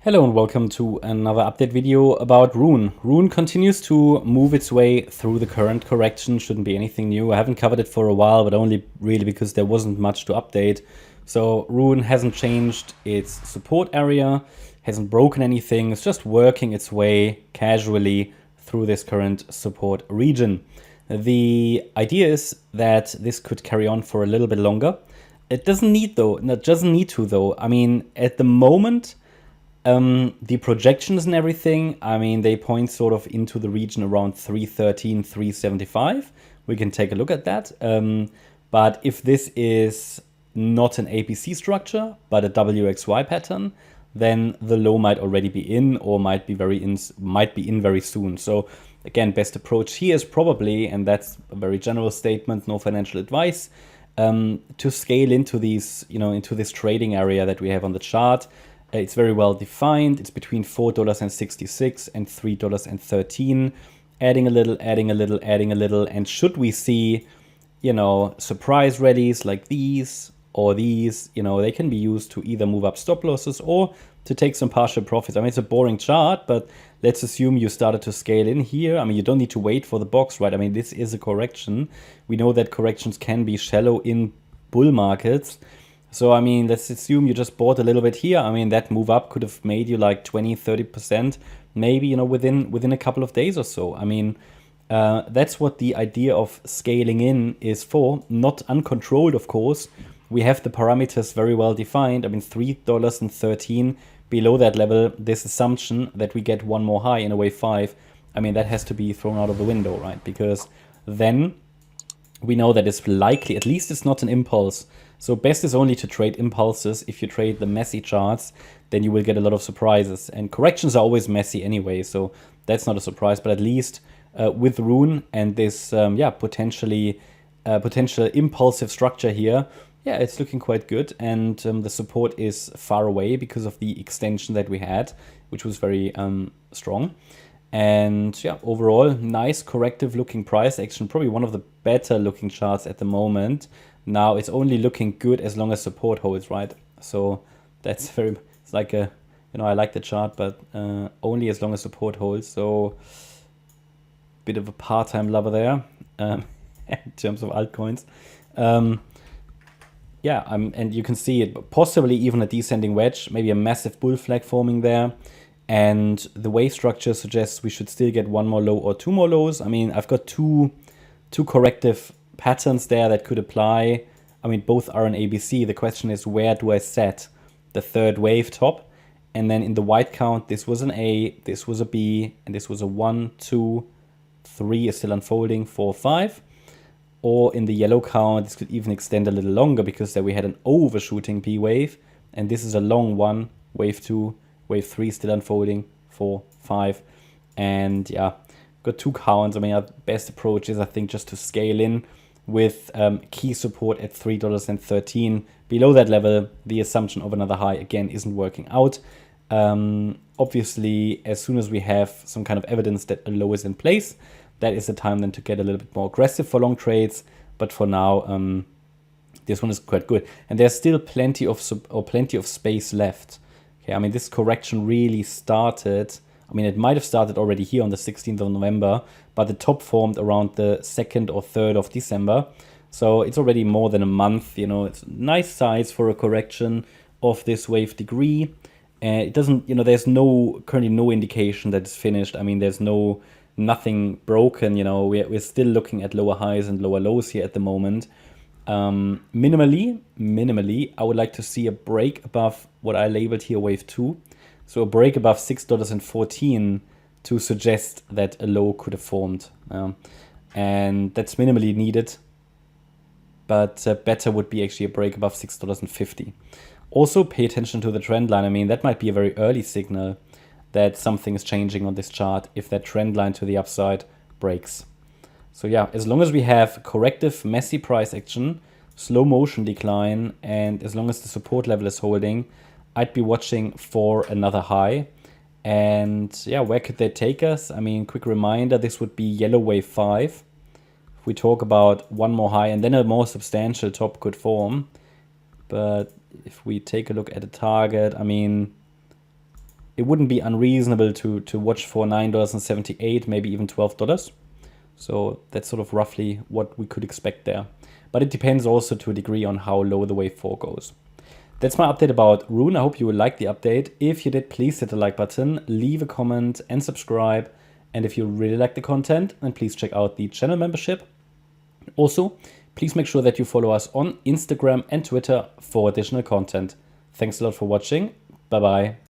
Hello and welcome to another update video about RUNE. RUNE continues to move its way through the current correction. Shouldn't be anything new. I haven't covered it for a while, but only really because there wasn't much to update. So RUNE hasn't changed its support area, hasn't broken anything. It's just working its way casually through this current support region. The idea is that this could carry on for a little bit longer. It doesn't need to though. I mean, at the moment, the projections and everything, I mean, they point sort of into the region around 313, 375. We can take a look at that. But if this is not an APC structure, but a WXY pattern, then the low might already be in or might be in very soon. So again, best approach here is probably, and that's a very general statement, no financial advice, to scale into these, into this trading area that we have on the chart. It's very well defined. It's between $4.66 and $3.13. Adding a little, adding a little, adding a little. And should we see, surprise rallies like these or these, they can be used to either move up stop losses or to take some partial profits. I mean, it's a boring chart, but let's assume you started to scale in here. I mean, you don't need to wait for the box, right? I mean, this is a correction. We know that corrections can be shallow in bull markets. So, I mean, let's assume you just bought a little bit here. I mean, that move up could have made you like 20, 30%, maybe, within a couple of days or so. I mean, that's what the idea of scaling in is for. Not uncontrolled, of course. We have the parameters very well defined. I mean, $3.13 below that level, this assumption that we get one more high in a wave 5, I mean, that has to be thrown out of the window, right? Because then we know that it's likely, at least it's not an impulse. So best is only to trade impulses. If you trade the messy charts, then you will get a lot of surprises. And corrections are always messy anyway, so that's not a surprise. But at least with RUNE and this potential impulsive structure here, yeah, it's looking quite good. And the support is far away because of the extension that we had, which was very strong. And yeah, overall, nice corrective looking price action. Probably one of the better looking charts at the moment. Now it's only looking good as long as support holds, right? So that's it's like a, I like the chart, but only as long as support holds. So bit of a part-time lover there in terms of altcoins. And you can see it, possibly even a descending wedge, maybe a massive bull flag forming there. And the wave structure suggests we should still get one more low or two more lows. I mean, I've got two corrective patterns there that could apply. I mean, both are an ABC. The question is, where do I set the third wave top? And then in the white count, this was an A, this was a B, and this was a 1, 2, 3 is still unfolding, 4, 5. Or in the yellow count, this could even extend a little longer because there we had an overshooting B wave. And this is a long one, wave 2, wave 3 still unfolding, 4, 5. And yeah, got two counts. I mean, our best approach is, I think, just to scale in with key support at $3.13. Below that level, the assumption of another high, again, isn't working out. Obviously, as soon as we have some kind of evidence that a low is in place, that is the time then to get a little bit more aggressive for long trades. But for now, this one is quite good. And there's still plenty of space left. Okay, I mean, this correction really started. I mean, it might have started already here on the 16th of November, but the top formed around the 2nd or 3rd of December. So it's already more than a month, it's a nice size for a correction of this wave degree. And it doesn't, there's currently no indication that it's finished. I mean, there's nothing broken, we're still looking at lower highs and lower lows here at the moment. Minimally, I would like to see a break above what I labeled here wave 2. So a break above $6.14 to suggest that a low could have formed. And that's minimally needed. But better would be actually a break above $6.50. Also pay attention to the trend line. I mean, that might be a very early signal that something is changing on this chart if that trend line to the upside breaks. So yeah, as long as we have corrective, messy price action, slow motion decline, and as long as the support level is holding, I'd be watching for another high. And yeah, where could that take us? I mean, quick reminder, this would be yellow wave 5. If we talk about one more high and then a more substantial top could form. But if we take a look at a target, I mean, it wouldn't be unreasonable to watch for $9.78, maybe even $12. So that's sort of roughly what we could expect there. But it depends also to a degree on how low the wave 4 goes. That's my update about Rune. I hope you will like the update. If you did, please hit the like button, leave a comment and subscribe. And if you really like the content, then please check out the channel membership. Also, please make sure that you follow us on Instagram and Twitter for additional content. Thanks a lot for watching. Bye-bye.